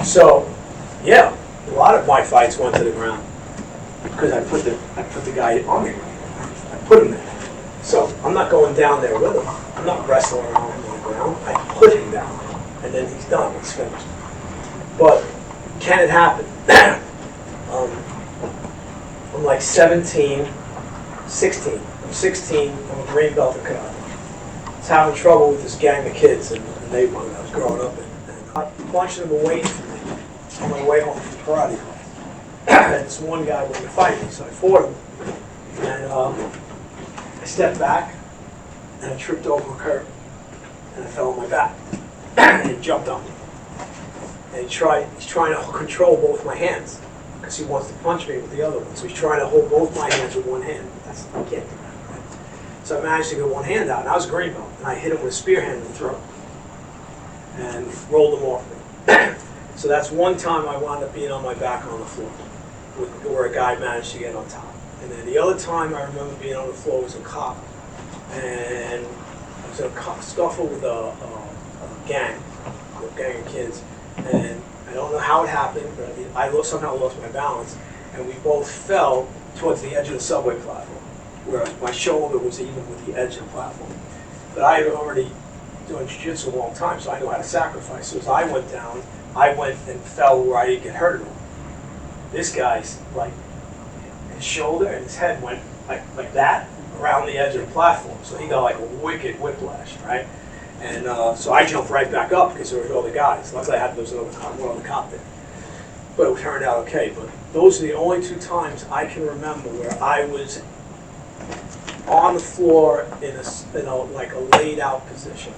So, yeah, a lot of my fights went to the ground because I put the guy on the ground. I put him there. So I'm not going down there with him. I'm not wrestling around him on the ground. I put him down, and then he's done. It's finished. But can it happen? I'm like 17, 16. I'm 16. I'm a green belt in karate. I was having trouble with this gang of kids in the neighborhood I was growing up in. And a bunch of them were waiting for me on my way home from karate class. And this one guy wanted to fight me, so I fought him. And I stepped back, and I tripped over a curb, and I fell on my back. And he jumped on me. And he's trying to control both my hands, because he wants to punch me with the other one. So he's trying to hold both my hands with one hand. I can't do that, right? So I managed to get one hand out, and I was a green belt, and I hit him with a spear hand in the throat, and rolled him off me. So that's one time I wound up being on my back on the floor, where a guy managed to get on top. And then the other time I remember being on the floor was a cop, and I was in a scuffle with a gang of kids, and I don't know how it happened, but I mean, I somehow lost my balance, and we both fell towards the edge of the subway platform, where my shoulder was even with the edge of the platform. But I had already doing jiu-jitsu a long time, so I knew how to sacrifice. So as I went down, I went and fell where I didn't get hurt at all. This guy's like, his shoulder and his head went like that around the edge of the platform. So he got like a wicked whiplash, right? And so I jumped right back up because there were other guys. Luckily there was one other cop there. But it turned out okay. But those are the only two times I can remember where I was on the floor in a like a laid out position.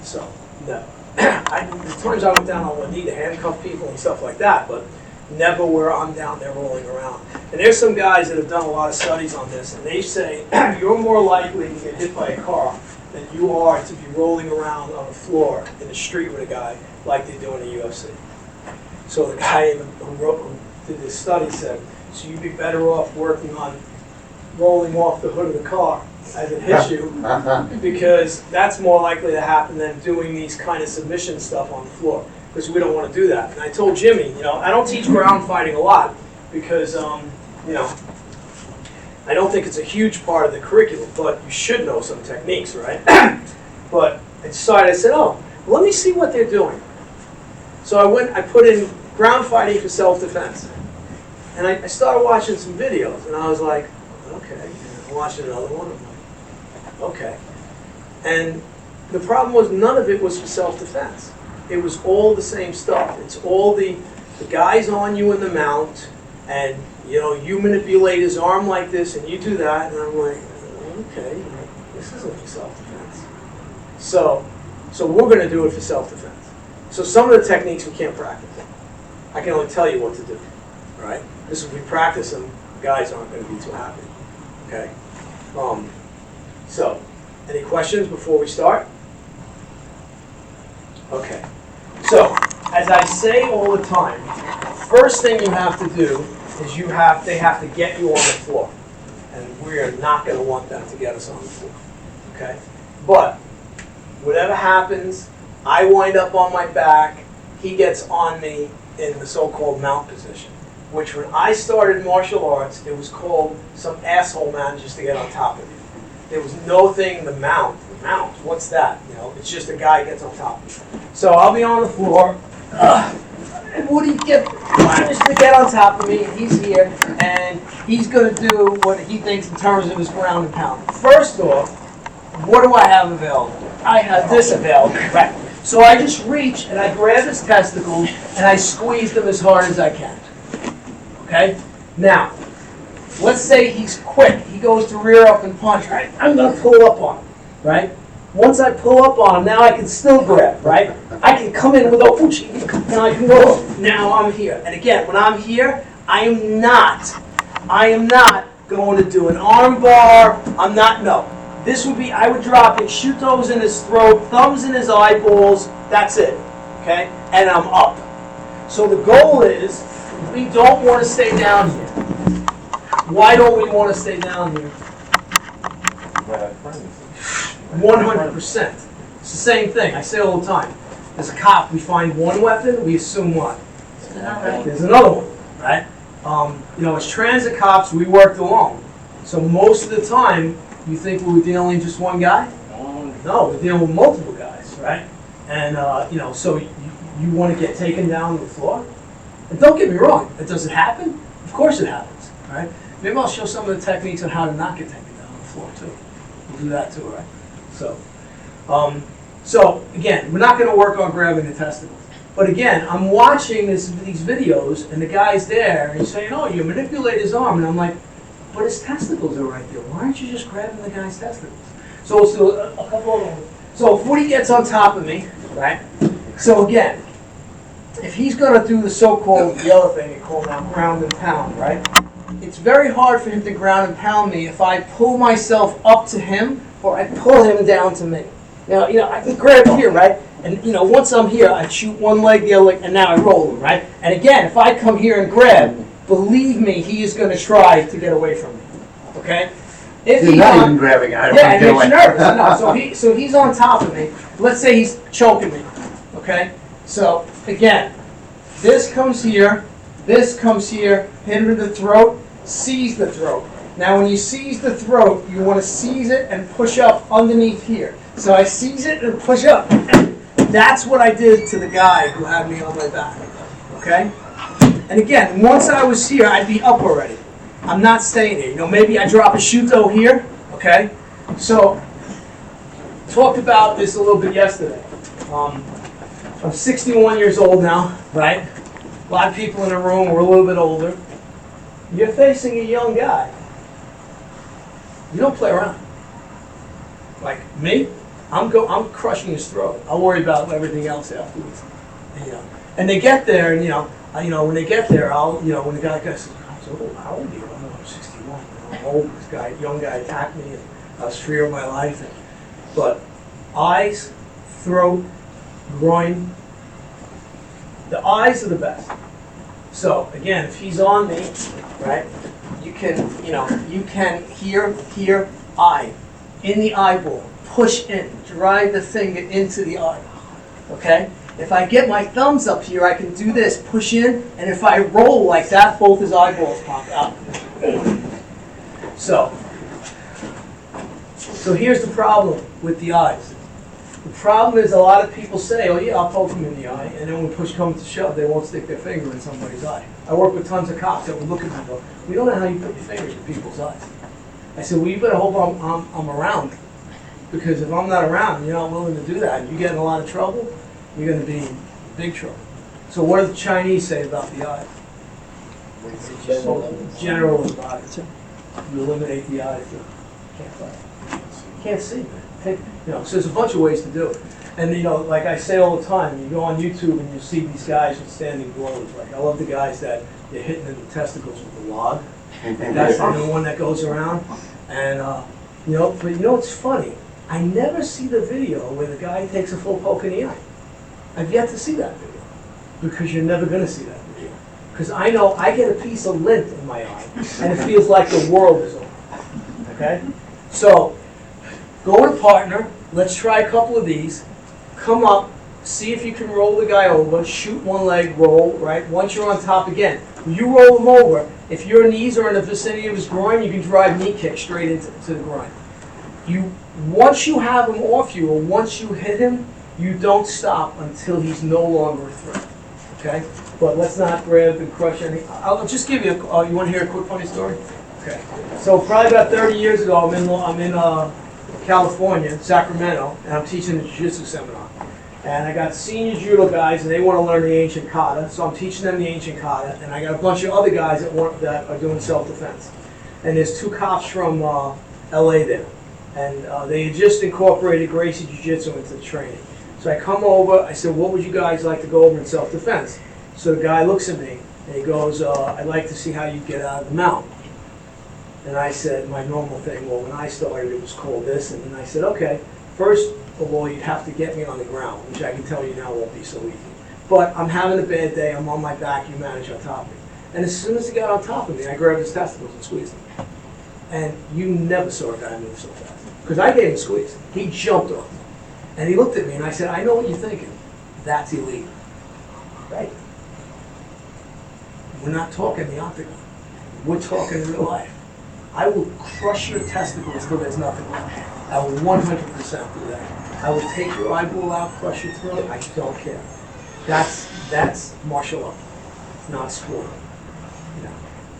So, no. The times I went down on one knee to handcuff people and stuff like that, but never where I'm down there rolling around. And there's some guys that have done a lot of studies on this, and they say you're more likely to get hit by a car than you are to be rolling around on the floor in the street with a guy like they do in the UFC. So the guy who did this study said, so you'd be better off working on rolling off the hood of the car as it hits you, because that's more likely to happen than doing these kind of submission stuff on the floor, because we don't want to do that. And I told Jimmy, I don't teach ground fighting a lot because, I don't think it's a huge part of the curriculum, but you should know some techniques, right? But I decided, I said, let me see what they're doing. So I put in ground fighting for self-defense. And I started watching some videos, and I was like, okay. And I watched another one, I'm like, okay. And the problem was none of it was for self-defense. It was all the same stuff. It's all the guy's on you in the mount, and you manipulate his arm like this, and you do that, and I'm like, okay, this isn't for self-defense. So we're going to do it for self-defense. So some of the techniques we can't practice. I can only tell you what to do, right? Because if we practice them, guys aren't going to be too happy. Okay. So, any questions before we start? Okay. So, as I say all the time, first thing you have to do is they have to get you on the floor. And we are not going to want them to get us on the floor. Okay? But, whatever happens, I wind up on my back, he gets on me in the so-called mount position, which when I started martial arts, it was called some asshole manages to get on top of you. There was no thing, the mount, what's that? It's just a guy gets on top of you. So I'll be on the floor, and Woody managed to get on top of me, and he's here, and he's going to do what he thinks in terms of his ground and pound. First off, what do I have available? I have this available, right? So I just reach, and I grab his testicles, and I squeeze them as hard as I can. Okay? Now, let's say he's quick. He goes to rear up and punch, right? I'm going to pull up on him, right? Once I pull up on him, now I can still grab, right? I can come in with a whoosh, and I can go, now I'm here. And again, when I'm here, I am not going to do an arm bar. No. This would be, I would drop it, shoot those in his throat, thumbs in his eyeballs, that's it, okay? And I'm up. So the goal is, we don't want to stay down here. Why don't we want to stay down here? 100%. It's the same thing. I say all the time. As a cop, we find one weapon, we assume what? There's another one, right? You know, as transit cops, we worked alone. So most of the time, you think we were dealing with just one guy? No, we're dealing with multiple guys, right? And, you know, so you want to get taken down to the floor? And don't get me wrong, does it happen? Of course it happens, right? Maybe I'll show some of the techniques on how to not get taken down on the floor, too. We'll do that, too, right? So again, we're not going to work on grabbing the testicles. But again, I'm watching these videos, and the guy's there, and he's saying, oh, you manipulate his arm. And I'm like, but his testicles are right there. Why aren't you just grabbing the guy's testicles? So let's do a couple of them. So if Woody gets on top of me, right? So again, if he's going to do the so-called, the other thing they call now ground and pound, right? It's very hard for him to ground and pound me if I pull myself up to him or I pull him down to me. Now, you know, I can grab here, right? And, you know, once I'm here, I shoot one leg, the other leg, and now I roll him, right? And again, if I come here and grab, believe me, he is going to try to get away from me, okay? If You're not even grabbing. I don't yeah, want to it get makes away. you nervous. So he's on top of me. Let's say he's choking me, okay? So, again, this comes here, hit him in the throat, seize the throat. Now, when you seize the throat, you want to seize it and push up underneath here. So I seize it and push up. That's what I did to the guy who had me on my back, okay? And again, once I was here, I'd be up already. I'm not staying here. You know, maybe I drop a shuto here, okay? So, talked about this a little bit yesterday. I'm 61 years old now, right? A lot of people in the room were a little bit older. You're facing a young guy. You don't play around. Like me, I'm crushing his throat. I'll worry about everything else afterwards. And, you know, and they get there, and when they get there, when the guy says, "So how old are you?" I'm 61. I'm old. This guy, young guy, attacked me, and I was fear of my life. But eyes, throat, groin. The eyes are the best. So again, if he's on me, right, you can hear eye, in the eyeball, push in, drive the finger into the eye, okay? If I get my thumbs up here, I can do this, push in, and if I roll like that, both his eyeballs pop out. So here's the problem with the eyes. The problem is a lot of people say, oh yeah, I'll poke him in the eye, and then when push comes to shove, they won't stick their finger in somebody's eye. I work with tons of cops that would look at me and go, we don't know how you put your fingers in people's eyes. I said, well, you better hope I'm around, because if I'm not around and you're not willing to do that, and you get in a lot of trouble, you're going to be in big trouble. So what do the Chinese say about the eye? General is body. You eliminate the eyes. Can't fight. Can't see, man. So there's a bunch of ways to do it. And like I say all the time, you go on YouTube and you see these guys with standing blows. Like I love the guys that they're hitting in the testicles with the log. That's the new one that goes around. And but it's funny. I never see the video where the guy takes a full poke in the eye. I've yet to see that video, because you're never going to see that video. Because I know I get a piece of lint in my eye, and it feels like the world is over. Okay? So, go in partner. Let's try a couple of these. Come up. See if you can roll the guy over. Shoot one leg, roll, right? Once you're on top again. When you roll him over, if your knees are in the vicinity of his groin, you can drive knee kick straight into the groin. Once you have him off you, or once you hit him, you don't stop until he's no longer a threat. Okay? But let's not grab and crush anything. I'll just give you you want to hear a quick funny story? Okay. So probably about 30 years ago, I'm in California, Sacramento, and I'm teaching a jiu-jitsu seminar. And I got senior judo guys, and they want to learn the ancient kata, so I'm teaching them the ancient kata. And I got a bunch of other guys that are doing self-defense. And there's two cops from LA there. And they had just incorporated Gracie Jiu-Jitsu into the training. So I come over, I said, what would you guys like to go over in self-defense? So the guy looks at me, and he goes, I'd like to see how you get out of the mount. And I said, my normal thing, well, when I started, it was called this. And then I said, okay, first of all, you'd have to get me on the ground, which I can tell you now won't be so easy. But I'm having a bad day, I'm on my back, you manage on top of me. And as soon as he got on top of me, I grabbed his testicles and squeezed them. And you never saw a guy move so fast. Because I gave him a squeeze. He jumped off. And he looked at me and I said, I know what you're thinking. That's illegal. Right? We're not talking the octagon. We're talking real life. I will crush your testicles till there's nothing left. I will 100% do that. I will take your eyeball out, crush your throat. I don't care. That's martial art, not sport. You know,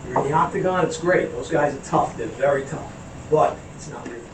you're in the octagon. It's great. Those guys are tough. They're very tough. But it's not real.